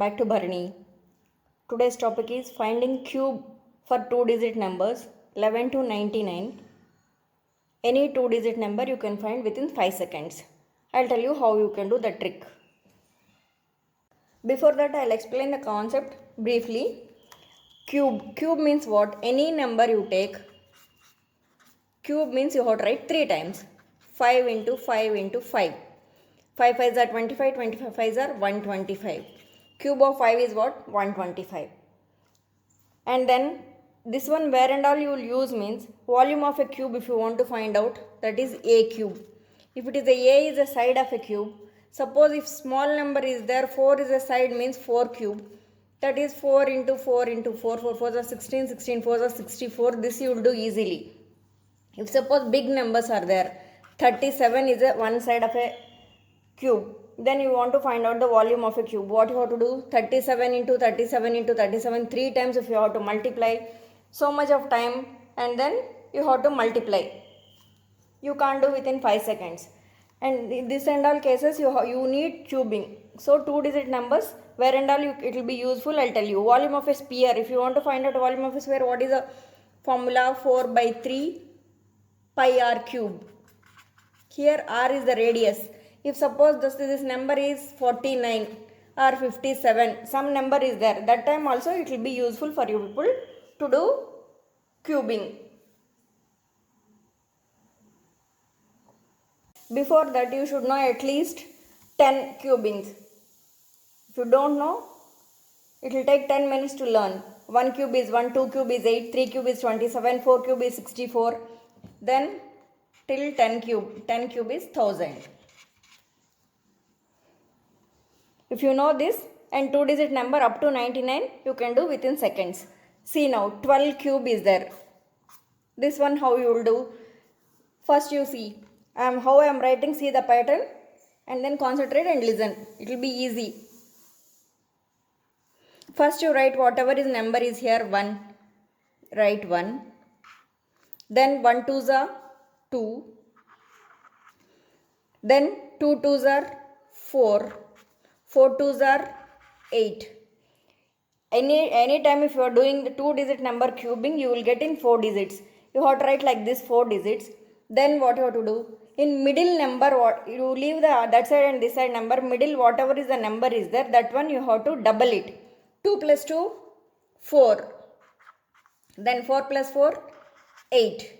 back to Bharani. Today's topic is finding cube for 2-digit numbers 11 to 99. Any 2-digit number you can find within 5 seconds. I'll tell you how you can do the trick. Before that, I'll explain the concept briefly. Cube means what? Any number you take. Cube means you have to write 3 times. 5 into 5 into 5. 5 5s are 25, 25 5s are 125. Cube of 5 is what? 125. And then this one where and all you will use means volume of a cube if you want to find out, that is a cube. If it is a is a side of a cube, suppose if small number is there, 4 is a side means 4 cube. That is 4 into 4 into 4, 4 4s are 16, 16 4s are 64. This you will do easily. If suppose big numbers are there, 37 is a one side of a cube, then you want to find out the volume of a cube. What you have to do? 37 into 37 into 37, 3 times if you have to multiply. So much of time, and then you have to multiply. You can't do within 5 seconds. And in this and all cases, you need cubing. So 2-digit numbers, where and all it will be useful, I'll tell you. Volume of a sphere. If you want to find out volume of a sphere, what is the formula? 4 by 3 pi r cube. Here r is the radius. If suppose this number is 49 or 57, some number is there, that time also it will be useful for you people to do cubing. Before that you should know at least 10 cubings. If you don't know, it will take 10 minutes to learn. 1 cube is 1, 2 cube is 8, 3 cube is 27, 4 cube is 64. Then till 10 cube. 10 cube is 1000. If you know this and 2-digit number up to 99, you can do within seconds. See now, 12 cube is there. This one how you will do? First you see how I am writing, see the pattern, and then concentrate and listen. It will be easy. First you write whatever is number is here, 1. Write 1. Then 1 2s are 2. Then 2 2s are 4. 4 2s are 8. Any time if you are doing the 2-digit number cubing, you will get in 4 digits. You have to write like this 4 digits. Then what you have to do? In middle number, what you leave the that side and this side number, middle whatever is the number is there, that one you have to double it. 2 plus 2, 4. Then 4 plus 4, 8.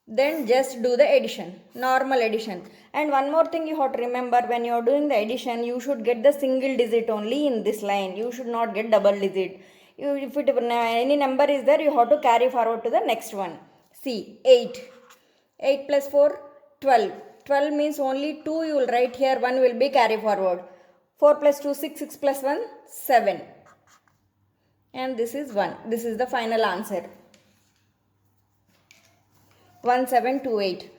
Then just do the addition, normal addition. And one more thing you have to remember, when you are doing the addition, you should get the single digit only in this line. You should not get double digit. If any number is there, you have to carry forward to the next one. See, 8. 8 plus 4, 12. 12 means only 2 you will write here, 1 will be carry forward. 4 plus 2, 6. 6 plus 1, 7. And this is 1. This is the final answer. 1728.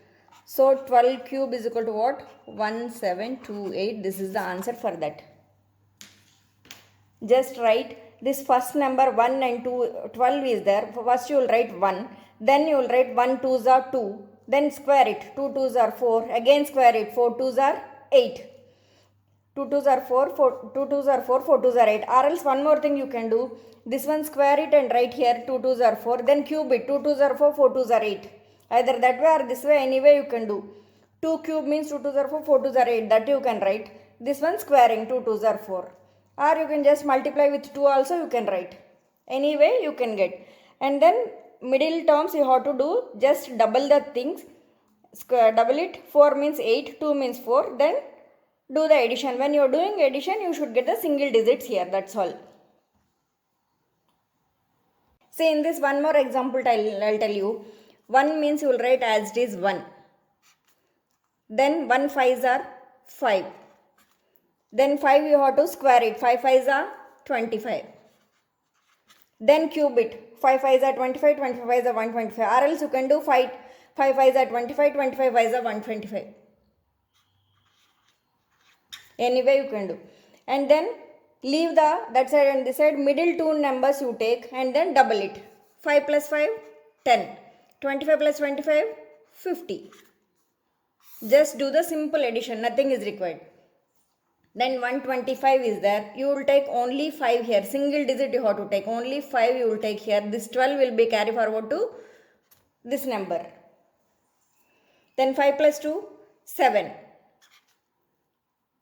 So 12 cube is equal to what? 1728. This is the answer for that. Just write this first number 1 and 2, 12 is there. First you will write 1. Then you will write 1 2s are 2. Then square it. 2 2s are 4. Again square it. 4 2s are 8. 2 2s are 4. 2 2s are 4. 4 2s are 8. Or else one more thing you can do. This one square it and write here 2 2s are 4. Then cube it. 2 2s are 4. 4 2s are 8. Either that way or this way, any way you can do. 2 cube means 2 2s are 4, 4 2s are 8. That you can write. This one squaring 2 2s are 4. Or you can just multiply with 2 also you can write. Any way you can get. And then middle terms you have to do, just double the things. Double it. 4 means 8, 2 means 4. Then do the addition. When you are doing addition, you should get the single digits here. That's all. See, in this one more example I'll tell you. 1 means you will write as it is 1. Then 1 5s are 5. Then 5 you have to square it. 5 5s are 25. Then cube it. 5 5s are 25, 25 5s are 125. Or else you can do 5 5s are 25, 25 5s are 125. Anyway you can do. And then leave the that side and this side, middle two numbers you take and then double it. 5 plus 5, 10. 25 plus 25, 50. Just do the simple addition, nothing is required. Then 125 is there. You will take only 5 here. Single digit you have to take. Only 5 you will take here. This 12 will be carry forward to this number. Then 5 plus 2, 7.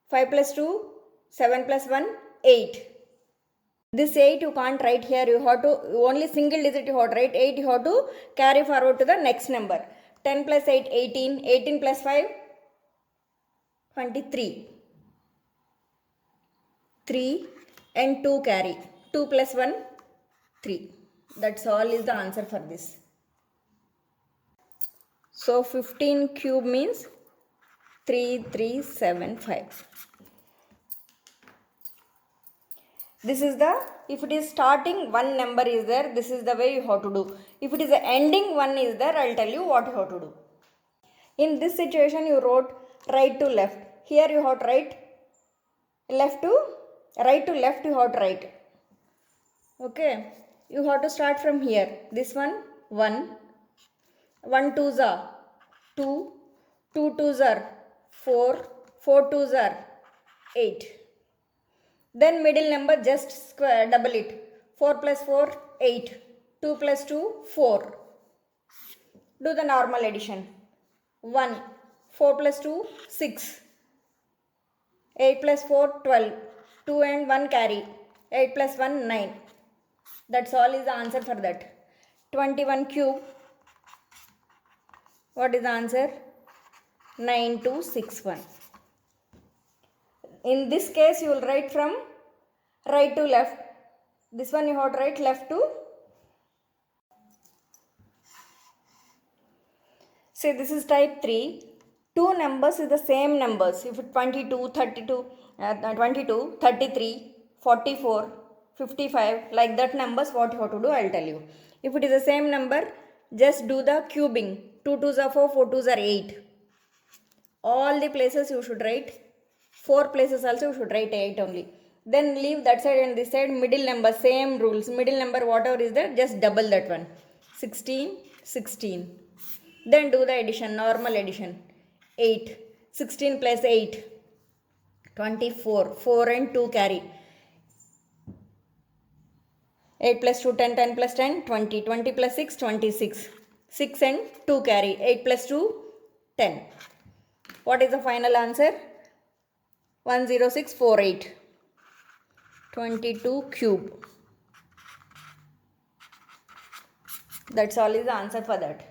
5 plus 2, 7 plus 1, 8. This 8 you can't write here. You have to, only single digit you have to write. 8 you have to carry forward to the next number. 10 plus 8, 18. 18 plus 5, 23. 3 and 2 carry. 2 plus 1, 3. That's all is the answer for this. So 15 cube means 3375. This is the, if it is starting one number is there, this is the way you have to do. If it is the ending one is there, I'll tell you what you have to do. In this situation you wrote right to left. Here you have to write left to right to left you have to write. Okay. You have to start from here. This one 1. 1 twos are 2. 2 twos are 4. 4 twos are 8. Then middle number just square double it. 4 plus 4 8. 2 plus 2 4. Do the normal addition. 1. 4 plus 2 6. 8 plus 4 12. 2 and 1 carry. 8 plus 1 9. That's all is the answer for that. 21 cube. What is the answer? 9261. In this case you will write from right to left. This one you have to write left to. Say this is type 3. Two numbers is the same numbers. If it 22, 32, 22, 33, 44, 55, like that numbers what you have to do, I will tell you. If it is the same number, just do the cubing. 2 twos are 4, 4 twos are 8. All the places you should write. 4 places also you should write 8 only. Then leave that side and this side. Middle number, same rules. Middle number whatever is there, just double that one. 16, 16. Then do the addition, normal addition. 8. 16 plus 8. 24. 4 and 2 carry. 8 plus 2, 10. 10 plus 10, 20. 20 plus 6, 26. 6 and 2 carry. 8 plus 2, 10. What is the final answer? 10648. 22 cube. That's all is the answer for that.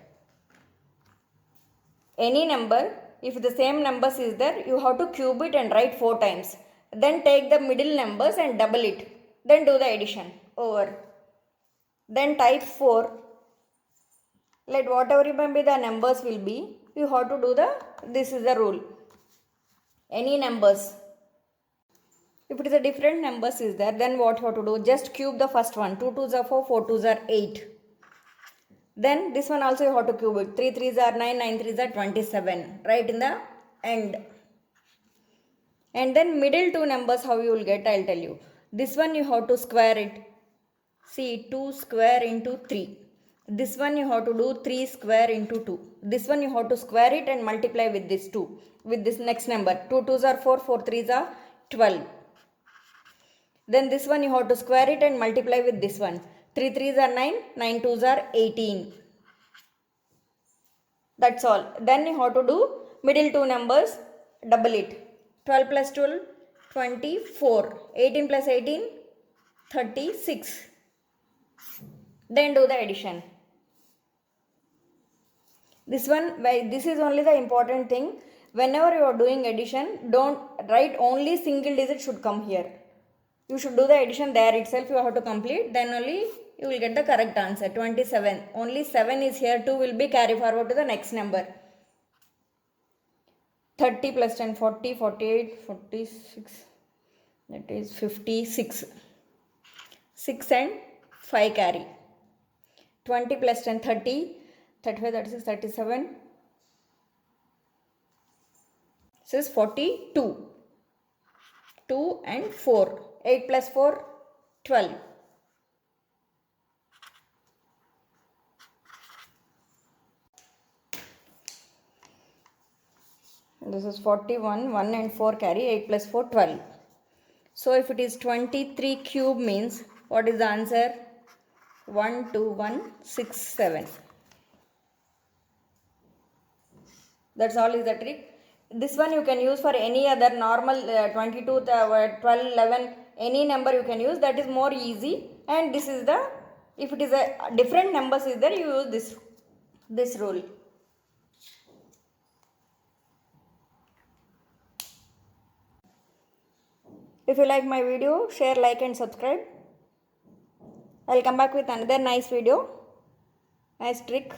Any number, if the same numbers is there, you have to cube it and write 4 times. Then take the middle numbers and double it. Then do the addition. Over. Then type 4. Let whatever may be the numbers will be, you have to do the, this is the rule. Any numbers. If it is a different numbers is there, then what you have to do? Just cube the first one. 2 twos are 4, 4 twos are 8. Then this one also you have to cube it. 3 threes are 9, 9 threes are 27. Right in the end. And then middle two numbers how you will get, I will tell you. This one you have to square it. See, 2 square into 3. This one you have to do 3 square into 2. This one you have to square it and multiply with this 2. With this next number. 2 twos are 4, 4 threes are 12. Then this one you have to square it and multiply with this one. 3 threes are 9, 9 twos are 18. That's all. Then you have to do middle two numbers, double it. 12 plus 12, 24. 18 plus 18, 36. Then do the addition. This one, this is only the important thing. Whenever you are doing addition, don't write only single digit should come here. You should do the addition there itself, you have to complete, then only you will get the correct answer. 27. Only 7 is here, 2 will be carry forward to the next number. 30 plus 10, 40, 48, 46, that is 56. 6 and 5 carry. 20 plus 10, 30, 35, 36, 37. This is 42. 2 and 4. 8 plus 4, 12. This is 41. 1 and 4 carry. 8 plus 4, 12. So if it is 23 cube means what is the answer? 12167. That's all is the trick. This one you can use for any other normal 22, 12, 11, any number you can use. That is more easy. And this is the, if it is a different numbers is there, you use this rule. If you like my video, share, like and subscribe. I will come back with another nice video, nice trick.